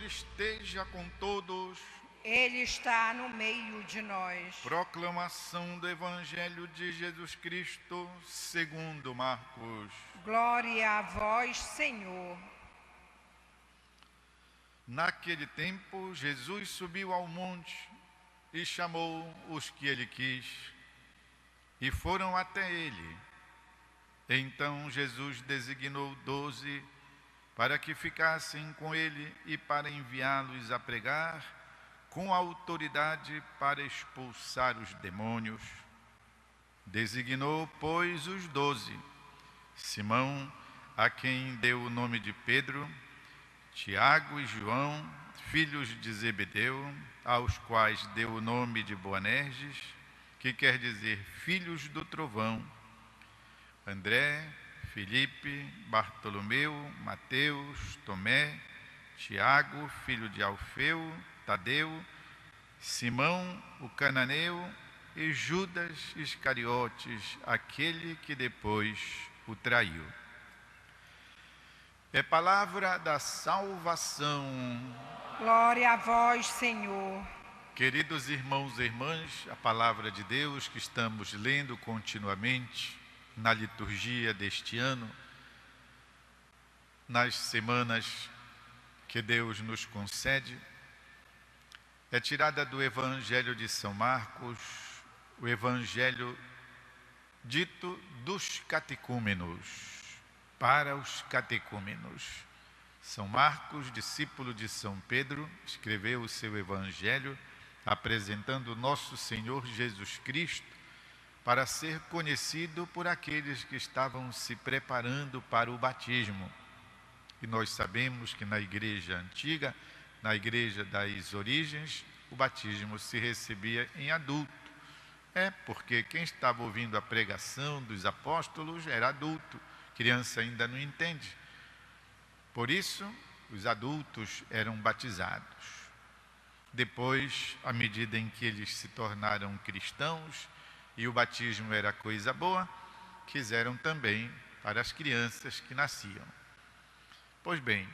esteja com todos. Ele está no meio de nós. Proclamação do Evangelho de Jesus Cristo, segundo Marcos. Glória a vós, Senhor. Naquele tempo, Jesus subiu ao monte e chamou os que ele quis, e foram até ele. Então Jesus designou 12 para que ficassem com ele e para enviá-los a pregar com autoridade para expulsar os demônios. Designou, pois, os 12: Simão, a quem deu o nome de Pedro, Tiago e João, filhos de Zebedeu, aos quais deu o nome de Boanerges, que quer dizer filhos do trovão, André, Filipe, Bartolomeu, Mateus, Tomé, Tiago, filho de Alfeu, Tadeu, Simão, o cananeu, e Judas Iscariotes, aquele que depois o traiu. É palavra da salvação. Glória a vós, Senhor. Queridos irmãos e irmãs, a palavra de Deus que estamos lendo continuamente na liturgia deste ano, nas semanas que Deus nos concede, é tirada do Evangelho de São Marcos, o Evangelho dito dos catecúmenos, para os catecúmenos. São Marcos, discípulo de São Pedro, escreveu o seu Evangelho apresentando nosso Senhor Jesus Cristo para ser conhecido por aqueles que estavam se preparando para o batismo. E nós sabemos que na igreja antiga, na igreja das origens, o batismo se recebia em adulto. Porque quem estava ouvindo a pregação dos apóstolos era adulto, criança ainda não entende. Por isso, os adultos eram batizados. Depois, à medida em que eles se tornaram cristãos, e o batismo era coisa boa, quiseram também para as crianças que nasciam. Pois bem,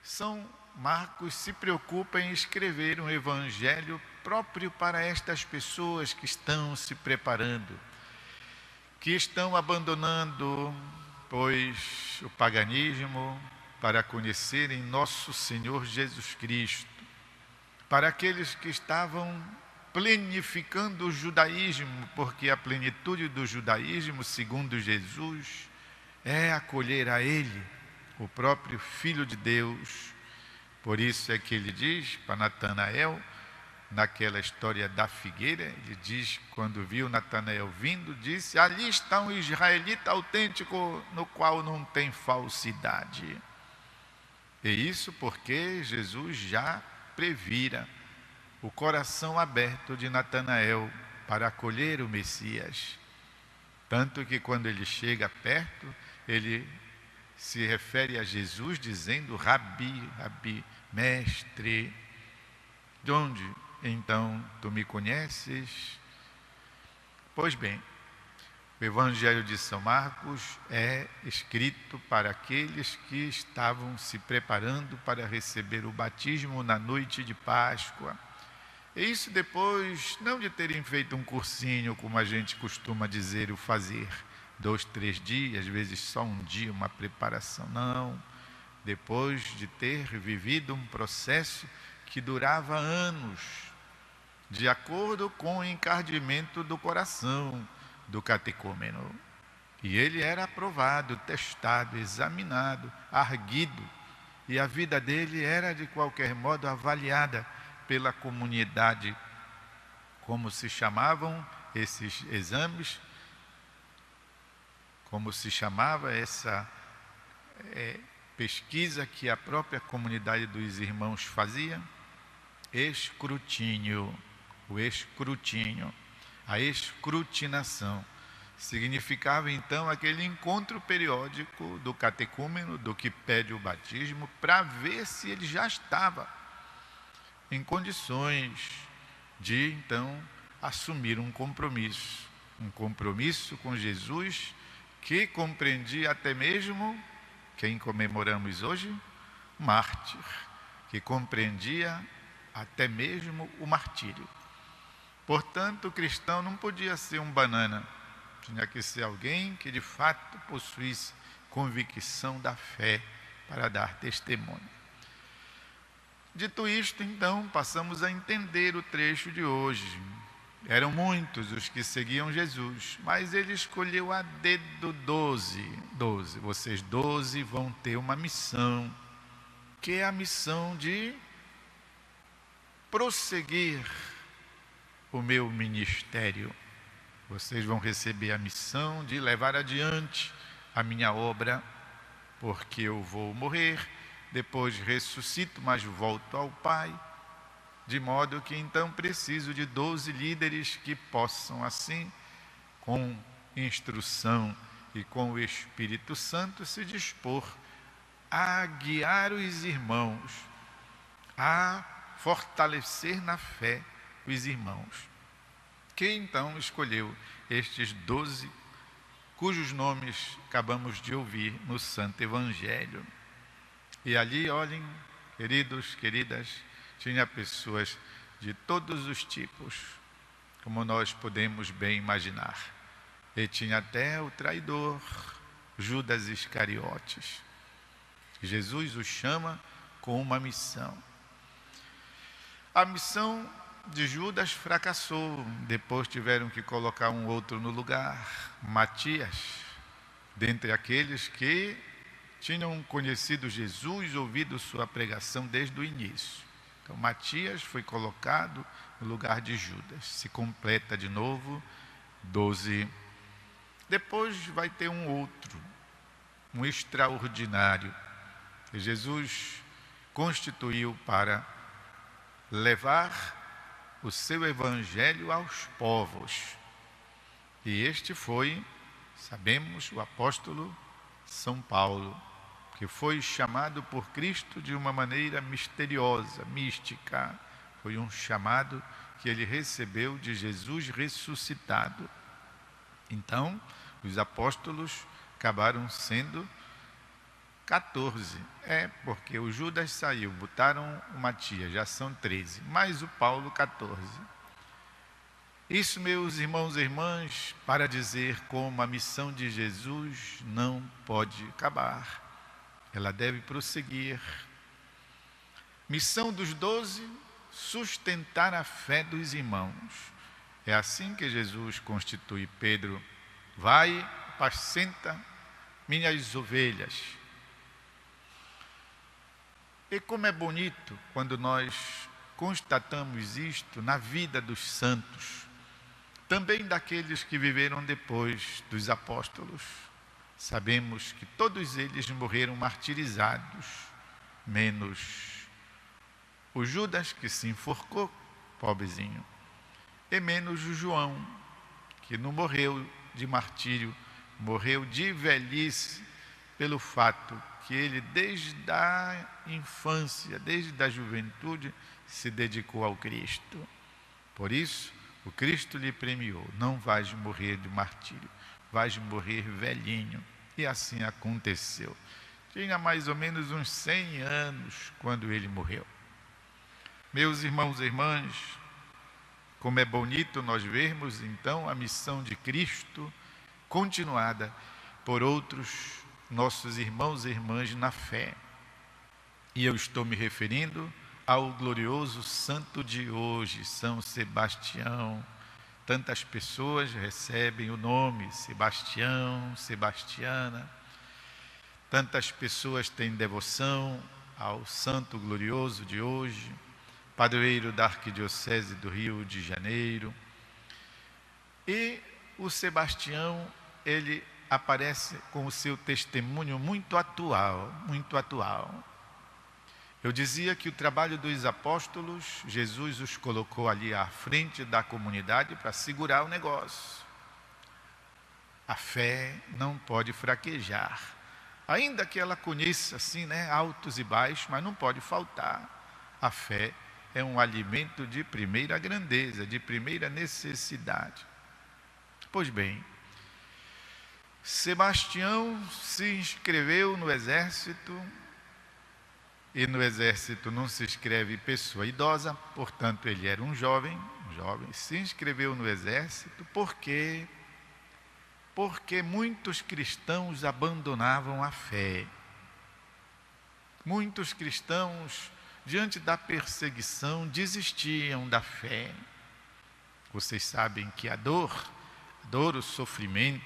São Marcos se preocupa em escrever um evangelho próprio para estas pessoas que estão se preparando, que estão abandonando, pois, o paganismo para conhecerem nosso Senhor Jesus Cristo, para aqueles que estavam plenificando o judaísmo, porque a plenitude do judaísmo, segundo Jesus, é acolher a Ele, o próprio Filho de Deus. Por isso é que ele diz para Natanael, naquela história da figueira, ele diz, quando viu Natanael vindo, disse: ali está um israelita autêntico, no qual não tem falsidade. E isso porque Jesus já previra o coração aberto de Natanael para acolher o Messias. Tanto que quando ele chega perto, ele se refere a Jesus dizendo: Rabi, Rabi, mestre. De onde então tu me conheces? Pois bem, o Evangelho de São Marcos é escrito para aqueles que estavam se preparando para receber o batismo na noite de Páscoa. E isso depois, não de terem feito um cursinho, como a gente costuma dizer, o fazer 2, 3 dias, às vezes só um dia, uma preparação. Não, depois de ter vivido um processo que durava anos, de acordo com o encardimento do coração do catecúmeno. E ele era aprovado, testado, examinado, arguido, e a vida dele era de qualquer modo avaliada pela comunidade. Como se chamavam esses exames? Como se chamava essa pesquisa que a própria comunidade dos irmãos fazia? Escrutínio. O escrutínio, a escrutinação. Significava então aquele encontro periódico do catecúmeno, do que pede o batismo, para ver se ele já estava em condições de então assumir um compromisso com Jesus, que compreendia até mesmo quem comemoramos hoje, mártir, que compreendia até mesmo o martírio. Portanto, o cristão não podia ser um banana, tinha que ser alguém que de fato possuísse convicção da fé para dar testemunho. Dito isto, então, passamos a entender o trecho de hoje. Eram muitos os que seguiam Jesus, mas ele escolheu a dedo 12. Vocês 12 vão ter uma missão, que é a missão de prosseguir o meu ministério. Vocês vão receber a missão de levar adiante a minha obra, porque eu vou morrer, depois ressuscito, mas volto ao Pai, de modo que então preciso de 12 líderes que possam assim, com instrução e com o Espírito Santo, se dispor a guiar os irmãos, a fortalecer na fé os irmãos. Que então escolheu estes 12, cujos nomes acabamos de ouvir no Santo Evangelho. E ali, olhem, queridos, queridas, tinha pessoas de todos os tipos, como nós podemos bem imaginar. E tinha até o traidor, Judas Iscariotes. Jesus o chama com uma missão. A missão de Judas fracassou, depois tiveram que colocar um outro no lugar, Matias, dentre aqueles que tinham conhecido Jesus, ouvido sua pregação desde o início. Então Matias foi colocado no lugar de Judas, se completa de novo 12. Depois vai ter um outro, um extraordinário, que Jesus constituiu para levar o seu evangelho aos povos. E este foi, sabemos, o apóstolo São Paulo, que foi chamado por Cristo de uma maneira misteriosa, mística. Foi um chamado que ele recebeu de Jesus ressuscitado. Então, os apóstolos acabaram sendo 14. Porque o Judas saiu, botaram o Matias, já são 13, mais o Paulo 14. Isso, meus irmãos e irmãs, para dizer como a missão de Jesus não pode acabar. Ela deve prosseguir. Missão dos 12, sustentar a fé dos irmãos. É assim que Jesus constitui Pedro. Vai, apacenta minhas ovelhas. E como é bonito quando nós constatamos isto na vida dos santos, também daqueles que viveram depois dos apóstolos. Sabemos que todos eles morreram martirizados, menos o Judas, que se enforcou, pobrezinho, e menos o João, que não morreu de martírio, morreu de velhice, pelo fato que ele desde a infância, desde a juventude, se dedicou ao Cristo. Por isso, o Cristo lhe premiou: não vais morrer de martírio, vais morrer velhinho. E assim aconteceu. Tinha mais ou menos uns 100 anos quando ele morreu. Meus irmãos e irmãs, como é bonito nós vermos então a missão de Cristo continuada por outros nossos irmãos e irmãs na fé. E eu estou me referindo ao glorioso santo de hoje, São Sebastião. Tantas pessoas recebem o nome Sebastião, Sebastiana. Tantas pessoas têm devoção ao santo glorioso de hoje, padroeiro da Arquidiocese do Rio de Janeiro. E o Sebastião, ele aparece com o seu testemunho muito atual, muito atual. Eu dizia que o trabalho dos apóstolos, Jesus os colocou ali à frente da comunidade para segurar o negócio. A fé não pode fraquejar, ainda que ela conheça assim, altos e baixos, mas não pode faltar. A fé é um alimento de primeira grandeza, de primeira necessidade. Pois bem, Sebastião se inscreveu no exército E no exército não se inscreve pessoa idosa, portanto ele era um jovem, se inscreveu no exército porque muitos cristãos abandonavam a fé. Muitos cristãos, diante da perseguição, desistiam da fé. Vocês sabem que a dor, o sofrimento,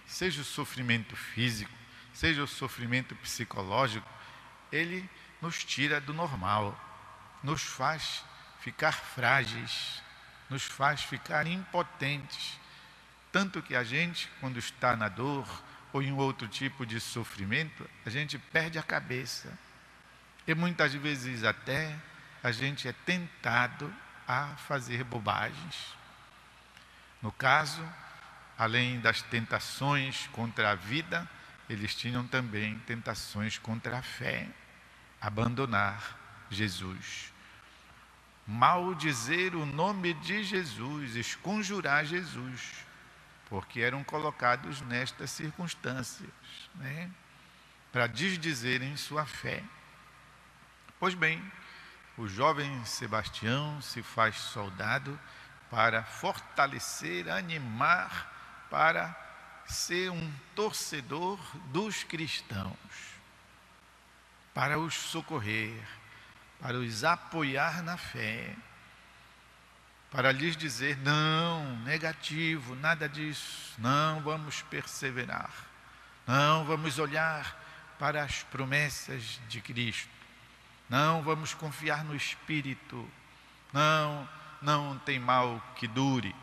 seja o sofrimento físico, seja o sofrimento psicológico, ele nos tira do normal, nos faz ficar frágeis, nos faz ficar impotentes. Tanto que a gente, quando está na dor ou em outro tipo de sofrimento, a gente perde a cabeça. E muitas vezes até a gente é tentado a fazer bobagens. No caso, além das tentações contra a vida, eles tinham também tentações contra a fé. Abandonar Jesus, maldizer o nome de Jesus, esconjurar Jesus, porque eram colocados nestas circunstâncias, para desdizerem sua fé. Pois bem, o jovem Sebastião se faz soldado para fortalecer, animar, para ser um torcedor dos cristãos, para os socorrer, para os apoiar na fé, para lhes dizer: não, negativo, nada disso, não vamos perseverar, não vamos olhar para as promessas de Cristo, não vamos confiar no Espírito, não tem mal que dure,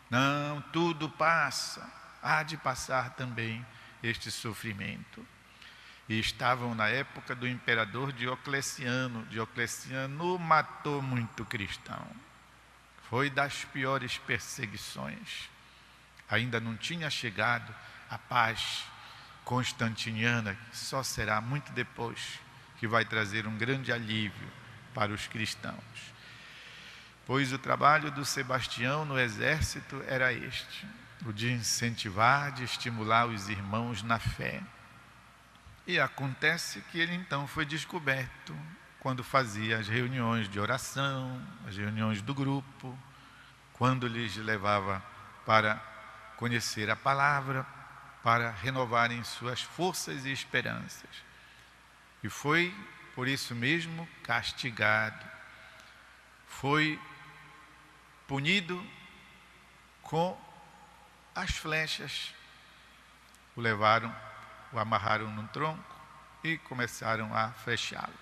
não, tudo passa, há de passar também este sofrimento. E estavam na época do imperador Diocleciano. Diocleciano matou muito cristão. Foi das piores perseguições. Ainda não tinha chegado a paz constantiniana, que só será muito depois que vai trazer um grande alívio para os cristãos. Pois o trabalho do Sebastião no exército era este, o de incentivar, de estimular os irmãos na fé. E acontece que ele então foi descoberto quando fazia as reuniões de oração, as reuniões do grupo, quando lhes levava para conhecer a palavra, para renovarem suas forças e esperanças. E foi, por isso mesmo, castigado. Foi punido com as flechas. O amarraram num tronco e começaram a flechá-lo.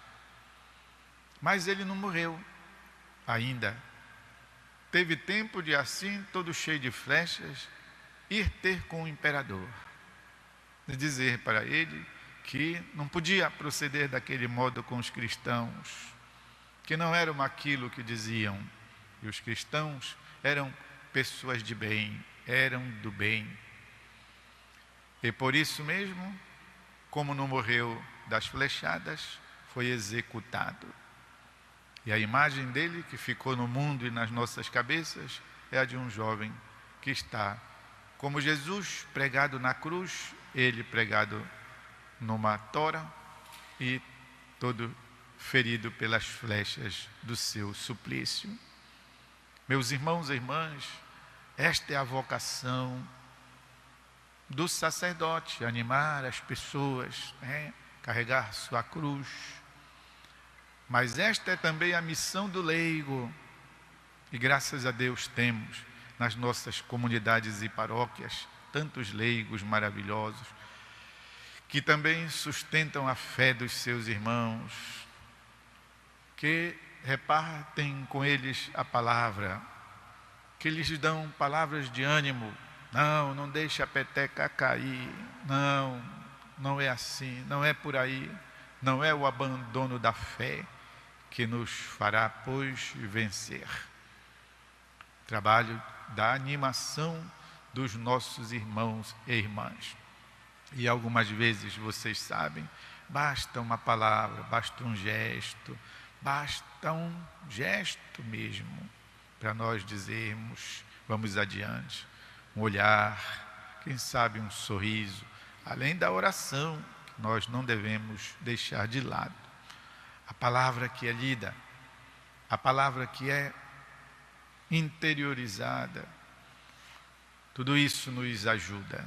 Mas ele não morreu ainda. Teve tempo de, assim, todo cheio de flechas, ir ter com o imperador, e dizer para ele que não podia proceder daquele modo com os cristãos, que não eram aquilo que diziam. E os cristãos eram pessoas de bem, eram do bem. E por isso mesmo, como não morreu das flechadas, foi executado. E a imagem dele, que ficou no mundo e nas nossas cabeças, é a de um jovem que está, como Jesus, pregado na cruz, ele pregado numa tora e todo ferido pelas flechas do seu suplício. Meus irmãos e irmãs, esta é a vocação do sacerdote, animar as pessoas, carregar sua cruz. Mas esta é também a missão do leigo, e graças a Deus temos nas nossas comunidades e paróquias tantos leigos maravilhosos, que também sustentam a fé dos seus irmãos, que repartem com eles a palavra, que lhes dão palavras de ânimo. Não deixe a peteca cair, não é assim, não é por aí, não é o abandono da fé que nos fará, pois, vencer. Trabalho da animação dos nossos irmãos e irmãs. E algumas vezes, vocês sabem, basta uma palavra, basta um gesto mesmo, para nós dizermos, vamos adiante. Um olhar, quem sabe um sorriso, além da oração, que nós não devemos deixar de lado. a palavra que é lida, a palavra que é interiorizada. Tudo isso nos ajuda.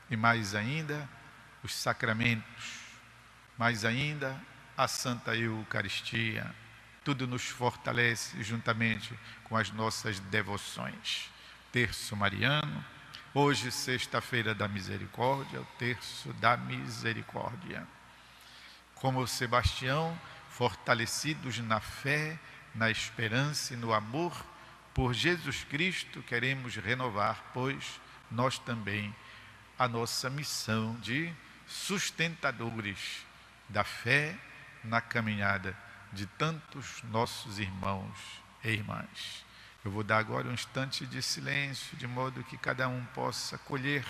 E mais ainda, os sacramentos, mais ainda, a Santa Eucaristia. Tudo nos fortalece juntamente com as nossas devoções. Terço mariano, hoje, sexta-feira da misericórdia, o terço da misericórdia. Como Sebastião, fortalecidos na fé, na esperança e no amor, por Jesus Cristo, queremos renovar, pois, nós também, a nossa missão de sustentadores da fé na caminhada de tantos nossos irmãos e irmãs. Eu vou dar agora um instante de silêncio, de modo que cada um possa colher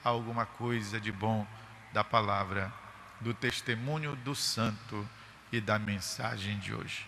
alguma coisa de bom da palavra, do testemunho do santo e da mensagem de hoje.